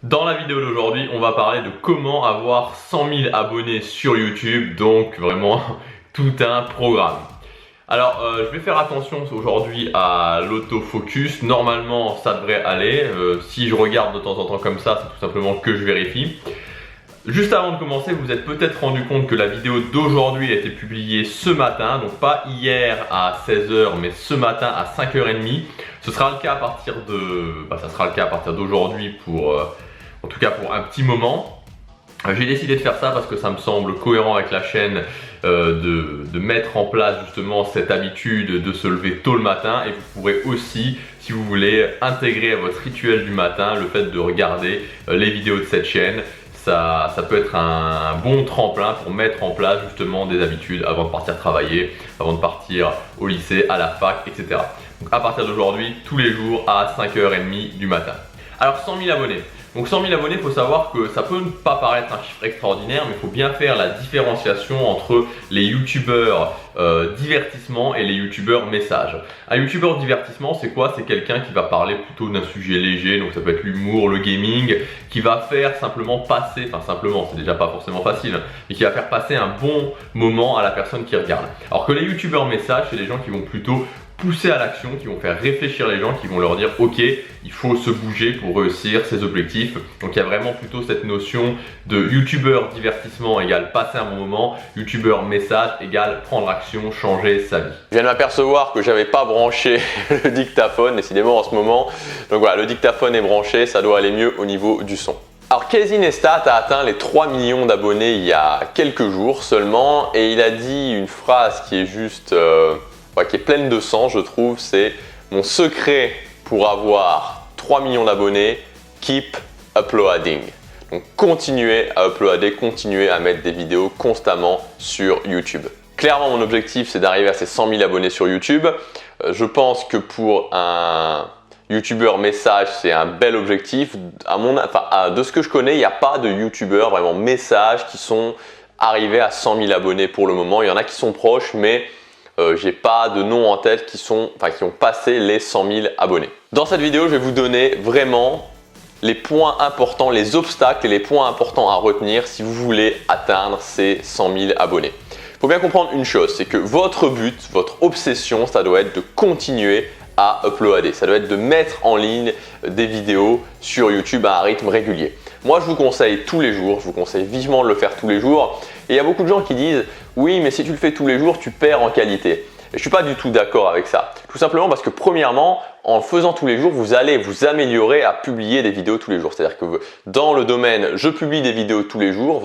Dans la vidéo d'aujourd'hui, on va parler de comment avoir 100 000 abonnés sur YouTube, donc vraiment tout un programme. Alors, je vais faire attention aujourd'hui à l'autofocus. Normalement, ça devrait aller. Si je regarde de temps en temps comme ça, c'est tout simplement que je vérifie. Juste avant de commencer, vous vous êtes peut-être rendu compte que la vidéo d'aujourd'hui a été publiée ce matin, donc pas hier à 16 h, mais ce matin à 5 h 30. Ce sera le cas à partir d'aujourd'hui pour, en tout cas pour un petit moment. J'ai décidé de faire ça parce que ça me semble cohérent avec la chaîne de mettre en place justement cette habitude de se lever tôt le matin, et vous pourrez aussi, si vous voulez, intégrer à votre rituel du matin le fait de regarder les vidéos de cette chaîne. Ça peut être un bon tremplin pour mettre en place justement des habitudes avant de partir travailler, avant de partir au lycée, à la fac, etc. Donc à partir d'aujourd'hui, tous les jours à 5 h 30 du matin. Alors 100 000 abonnés. Donc 100 000 abonnés, il faut savoir que ça peut ne pas paraître un chiffre extraordinaire, mais il faut bien faire la différenciation entre les youtubeurs divertissement et les youtubeurs messages. Un youtubeur divertissement, c'est quoi? C'est quelqu'un qui va parler plutôt d'un sujet léger, donc ça peut être l'humour, le gaming, qui va faire simplement passer, enfin simplement, c'est déjà pas forcément facile, mais qui va faire passer un bon moment à la personne qui regarde. Alors que les youtubeurs messages, c'est des gens qui vont plutôt pousser à l'action, qui vont faire réfléchir les gens, qui vont leur dire ok, il faut se bouger pour réussir ses objectifs. Donc il y a vraiment plutôt cette notion de youtubeur divertissement égale passer un bon moment, youtubeur message égale prendre action, changer sa vie. Je viens de m'apercevoir que j'avais pas branché le dictaphone, décidément en ce moment. Donc voilà, le dictaphone est branché, ça doit aller mieux au niveau du son. Alors Casey Neistat a atteint les 3 millions d'abonnés il y a quelques jours seulement, et il a dit une phrase qui est juste qui est pleine de sens, je trouve. C'est: mon secret pour avoir 3 millions d'abonnés, keep uploading. Donc continuez à uploader, continuez à mettre des vidéos constamment sur YouTube. Clairement, mon objectif, c'est d'arriver à ces 100 000 abonnés sur YouTube. Je pense que pour un YouTuber message, c'est un bel objectif. De ce que je connais, il n'y a pas de YouTubeurs vraiment message qui sont arrivés à 100 000 abonnés pour le moment. Il y en a qui sont proches, mais j'ai pas de nom en tête qui ont passé les 100 000 abonnés. Dans cette vidéo, je vais vous donner vraiment les points importants, les obstacles et les points importants à retenir si vous voulez atteindre ces 100 000 abonnés. Il faut bien comprendre une chose, c'est que votre but, votre obsession, ça doit être de continuer à uploader. Ça doit être de mettre en ligne des vidéos sur YouTube à un rythme régulier. Moi, je vous conseille tous les jours, je vous conseille vivement de le faire tous les jours. Et il y a beaucoup de gens qui disent « oui, mais si tu le fais tous les jours, tu perds en qualité ». Et je ne suis pas du tout d'accord avec ça. Tout simplement parce que premièrement, en le faisant tous les jours, vous allez vous améliorer à publier des vidéos tous les jours. C'est-à-dire que dans le domaine « je publie des vidéos tous les jours »,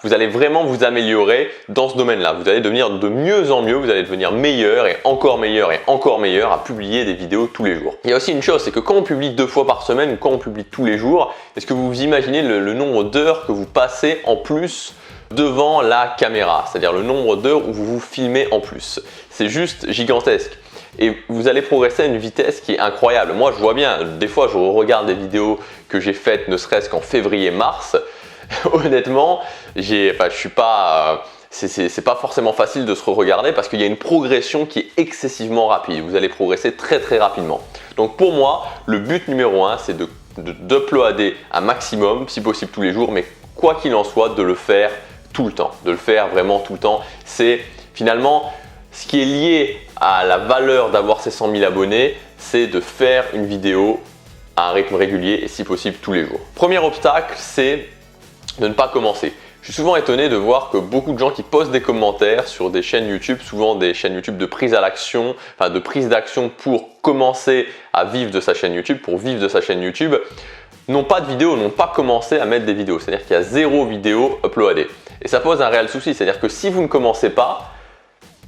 vous allez vraiment vous améliorer dans ce domaine-là. Vous allez devenir de mieux en mieux, vous allez devenir meilleur et encore meilleur et encore meilleur à publier des vidéos tous les jours. Il y a aussi une chose, c'est que quand on publie 2 fois par semaine ou quand on publie tous les jours, est-ce que vous vous imaginez le nombre d'heures que vous passez en plus devant la caméra? C'est-à-dire le nombre d'heures où vous vous filmez en plus. C'est juste gigantesque. Et vous allez progresser à une vitesse qui est incroyable. Moi, je vois bien, des fois, je regarde des vidéos que j'ai faites ne serait-ce qu'en février-mars. Honnêtement, c'est pas forcément facile de se regarder parce qu'il y a une progression qui est excessivement rapide. Vous allez progresser très très rapidement. Donc pour moi, le but numéro 1, c'est d'uploader un maximum, si possible tous les jours, mais quoi qu'il en soit, de le faire tout le temps, de le faire vraiment tout le temps. C'est finalement ce qui est lié à la valeur d'avoir ces 100 000 abonnés, c'est de faire une vidéo à un rythme régulier et si possible tous les jours. Premier obstacle, c'est de ne pas commencer. Je suis souvent étonné de voir que beaucoup de gens qui postent des commentaires sur des chaînes YouTube, souvent des chaînes YouTube de prise à l'action, de prise d'action pour commencer à vivre de sa chaîne YouTube, n'ont pas de vidéos, n'ont pas commencé à mettre des vidéos. C'est-à-dire qu'il y a 0 vidéo uploadée. Et ça pose un réel souci. C'est-à-dire que si vous ne commencez pas,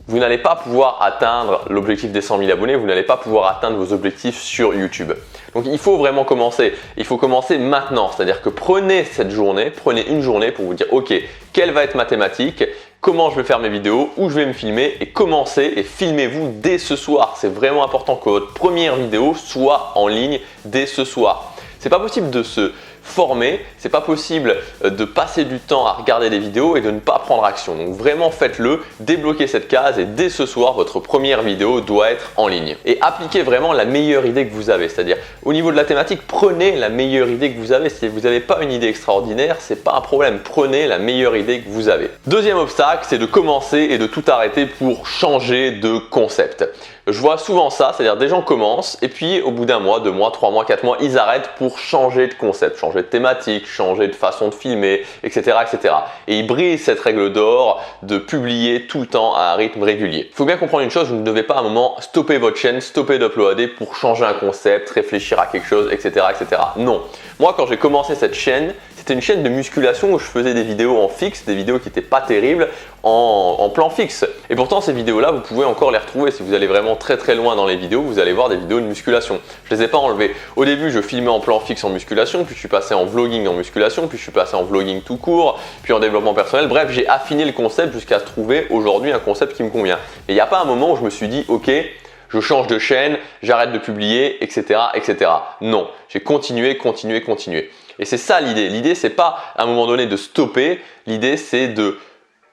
vous n'allez pas pouvoir atteindre l'objectif des 100 000 abonnés, vous n'allez pas pouvoir atteindre vos objectifs sur YouTube. Donc il faut vraiment commencer. Il faut commencer maintenant. C'est-à-dire que prenez une journée pour vous dire ok, quelle va être ma thématique, comment je vais faire mes vidéos, où je vais me filmer, et commencez et filmez-vous dès ce soir. C'est vraiment important que votre première vidéo soit en ligne dès ce soir. C'est pas possible de se former, c'est pas possible de passer du temps à regarder des vidéos et de ne pas prendre action. Donc vraiment faites-le, débloquez cette case et dès ce soir, votre première vidéo doit être en ligne. Et appliquez vraiment la meilleure idée que vous avez, c'est-à-dire au niveau de la thématique, prenez la meilleure idée que vous avez. Si vous n'avez pas une idée extraordinaire, c'est pas un problème, prenez la meilleure idée que vous avez. Deuxième obstacle, c'est de commencer et de tout arrêter pour changer de concept. Je vois souvent ça, c'est-à-dire des gens commencent et puis au bout d'un mois, 2 mois, 3 mois, 4 mois, ils arrêtent pour changer de concept, changer de thématique, changer de façon de filmer, etc. etc. Et ils brisent cette règle d'or de publier tout le temps à un rythme régulier. Il faut bien comprendre une chose, vous ne devez pas à un moment stopper votre chaîne, stopper d'uploader pour changer un concept, réfléchir à quelque chose, etc. etc. Non. Moi, quand j'ai commencé cette chaîne, c'était une chaîne de musculation où je faisais des vidéos en fixe, des vidéos qui n'étaient pas terribles en plan fixe. Et pourtant, ces vidéos-là, vous pouvez encore les retrouver. Si vous allez vraiment très loin dans les vidéos, vous allez voir des vidéos de musculation. Je ne les ai pas enlevées. Au début, je filmais en plan fixe en musculation, puis je suis passé en vlogging en musculation, puis je suis passé en vlogging tout court, puis en développement personnel. Bref, j'ai affiné le concept jusqu'à trouver aujourd'hui un concept qui me convient. Et il n'y a pas un moment où je me suis dit, ok, je change de chaîne, j'arrête de publier, etc. etc. Non, j'ai continué. Et c'est ça l'idée. L'idée, c'est pas à un moment donné de stopper. L'idée, c'est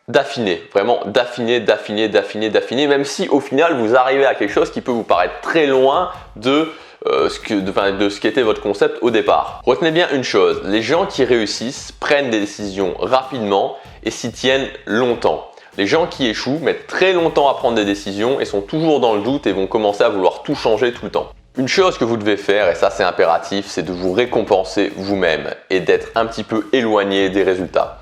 d'affiner, vraiment d'affiner, même si au final, vous arrivez à quelque chose qui peut vous paraître très loin de ce qu'était votre concept au départ. Retenez bien une chose, les gens qui réussissent prennent des décisions rapidement et s'y tiennent longtemps. Les gens qui échouent mettent très longtemps à prendre des décisions et sont toujours dans le doute et vont commencer à vouloir tout changer tout le temps. Une chose que vous devez faire, et ça c'est impératif, c'est de vous récompenser vous-même et d'être un petit peu éloigné des résultats.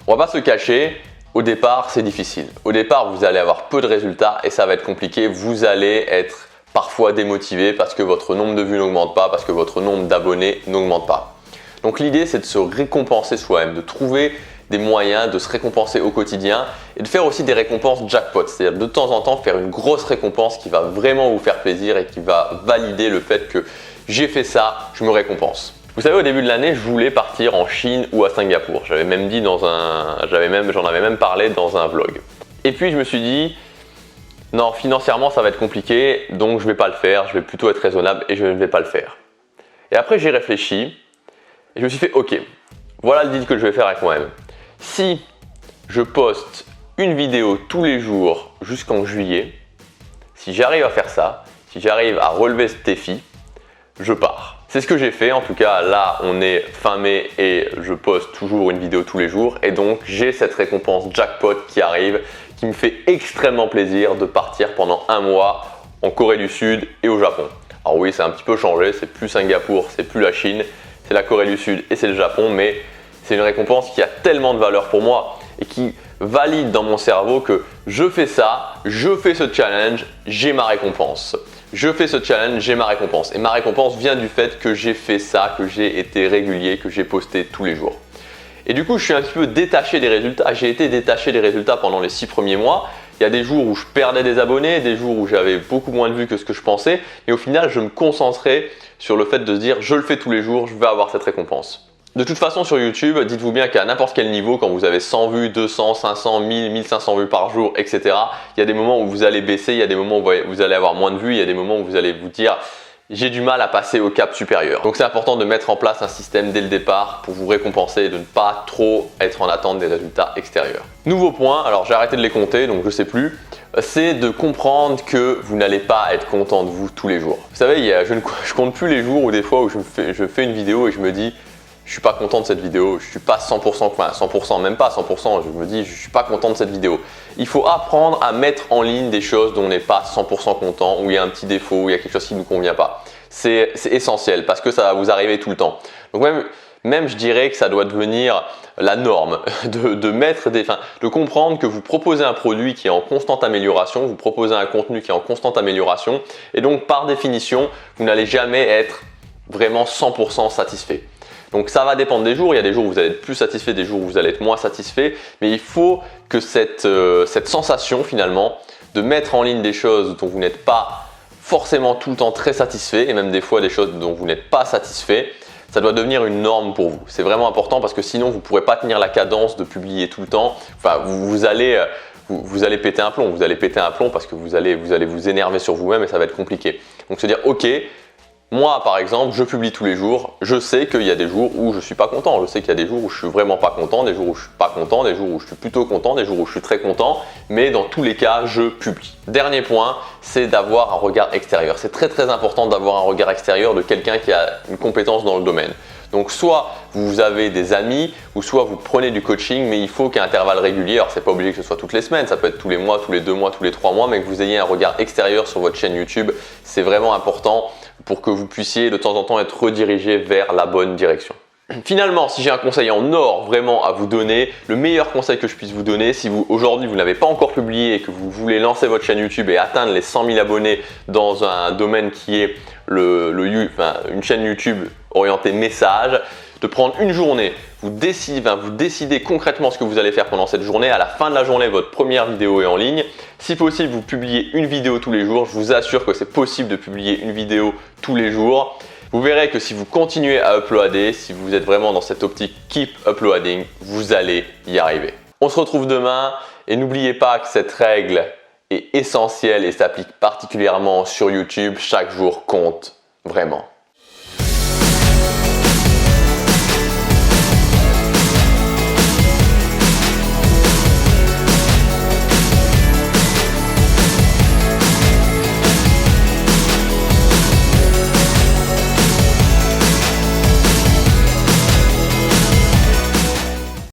On va pas se cacher, au départ c'est difficile. Au départ vous allez avoir peu de résultats et ça va être compliqué. Vous allez être parfois démotivé parce que votre nombre de vues n'augmente pas, parce que votre nombre d'abonnés n'augmente pas. Donc l'idée c'est de se récompenser soi-même, de trouver des moyens de se récompenser au quotidien et de faire aussi des récompenses jackpot, c'est-à-dire de temps en temps faire une grosse récompense qui va vraiment vous faire plaisir et qui va valider le fait que j'ai fait ça, je me récompense. Vous savez, au début de l'année, je voulais partir en Chine ou à Singapour. J'en avais même parlé dans un vlog. Et puis je me suis dit, non, financièrement ça va être compliqué, donc je ne vais pas le faire, je vais plutôt être raisonnable et je ne vais pas le faire. Et après j'ai réfléchi et je me suis fait, ok, voilà le deal que je vais faire avec moi-même. Si je poste une vidéo tous les jours jusqu'en juillet, si j'arrive à faire ça, si j'arrive à relever ce défi, je pars. C'est ce que j'ai fait, en tout cas là on est fin mai et je poste toujours une vidéo tous les jours et donc j'ai cette récompense jackpot qui arrive, qui me fait extrêmement plaisir de partir pendant un mois en Corée du Sud et au Japon. Alors oui, c'est un petit peu changé, c'est plus Singapour, c'est plus la Chine, c'est la Corée du Sud et c'est le Japon, mais c'est une récompense qui a tellement de valeur pour moi et qui valide dans mon cerveau que je fais ça, je fais ce challenge, j'ai ma récompense. Je fais ce challenge, j'ai ma récompense. Et ma récompense vient du fait que j'ai fait ça, que j'ai été régulier, que j'ai posté tous les jours. Et du coup, je suis un petit peu détaché des résultats. J'ai été détaché des résultats pendant les 6 premiers mois. Il y a des jours où je perdais des abonnés, des jours où j'avais beaucoup moins de vues que ce que je pensais. Et au final, je me concentrais sur le fait de se dire, je le fais tous les jours, je vais avoir cette récompense. De toute façon sur YouTube, dites-vous bien qu'à n'importe quel niveau, quand vous avez 100 vues, 200, 500, 1000, 1500 vues par jour, etc., il y a des moments où vous allez baisser, il y a des moments où vous allez avoir moins de vues, il y a des moments où vous allez vous dire j'ai du mal à passer au cap supérieur. Donc c'est important de mettre en place un système dès le départ pour vous récompenser et de ne pas trop être en attente des résultats extérieurs. Nouveau point, alors j'ai arrêté de les compter donc je sais plus, c'est de comprendre que vous n'allez pas être content de vous tous les jours. Vous savez, je compte plus les jours où des fois où je fais une vidéo et je me dis je suis pas content de cette vidéo, je suis pas 100%, enfin 100%, même pas 100%, je me dis je suis pas content de cette vidéo. Il faut apprendre à mettre en ligne des choses dont on n'est pas 100% content, où il y a un petit défaut, où il y a quelque chose qui ne nous convient pas. C'est essentiel parce que ça va vous arriver tout le temps. Donc même je dirais que ça doit devenir la norme de comprendre que vous proposez un produit qui est en constante amélioration, vous proposez un contenu qui est en constante amélioration et donc par définition, vous n'allez jamais être vraiment 100% satisfait. Donc ça va dépendre des jours, il y a des jours où vous allez être plus satisfait, des jours où vous allez être moins satisfait, mais il faut que cette sensation finalement de mettre en ligne des choses dont vous n'êtes pas forcément tout le temps très satisfait et même des fois des choses dont vous n'êtes pas satisfait, ça doit devenir une norme pour vous. C'est vraiment important parce que sinon vous ne pourrez pas tenir la cadence de publier tout le temps. Enfin, vous allez péter un plomb, parce que vous allez vous énerver sur vous-même et ça va être compliqué. Donc se dire ok, Moi, par exemple, je publie tous les jours. Je sais qu'il y a des jours où je suis pas content. Je sais qu'il y a des jours où je suis vraiment pas content, des jours où je suis pas content, des jours où je suis plutôt content, des jours où je suis très content. Mais dans tous les cas, je publie. Dernier point, c'est d'avoir un regard extérieur. C'est très important d'avoir un regard extérieur de quelqu'un qui a une compétence dans le domaine. Donc soit vous avez des amis ou soit vous prenez du coaching, mais il faut qu'à intervalles réguliers, alors c'est pas obligé que ce soit toutes les semaines, ça peut être tous les mois, tous les 2 mois, tous les 3 mois, mais que vous ayez un regard extérieur sur votre chaîne YouTube, c'est vraiment important pour que vous puissiez de temps en temps être redirigé vers la bonne direction. Finalement, si j'ai un conseil en or vraiment à vous donner, le meilleur conseil que je puisse vous donner, si aujourd'hui vous n'avez pas encore publié et que vous voulez lancer votre chaîne YouTube et atteindre les 100 000 abonnés dans un domaine qui est une chaîne YouTube orientée message, de prendre une journée, vous décidez concrètement ce que vous allez faire pendant cette journée. À la fin de la journée, votre première vidéo est en ligne. Si possible, vous publiez une vidéo tous les jours. Je vous assure que c'est possible de publier une vidéo tous les jours. Vous verrez que si vous continuez à uploader, si vous êtes vraiment dans cette optique keep uploading, vous allez y arriver. On se retrouve demain et n'oubliez pas que cette règle est essentielle et s'applique particulièrement sur YouTube. Chaque jour compte vraiment.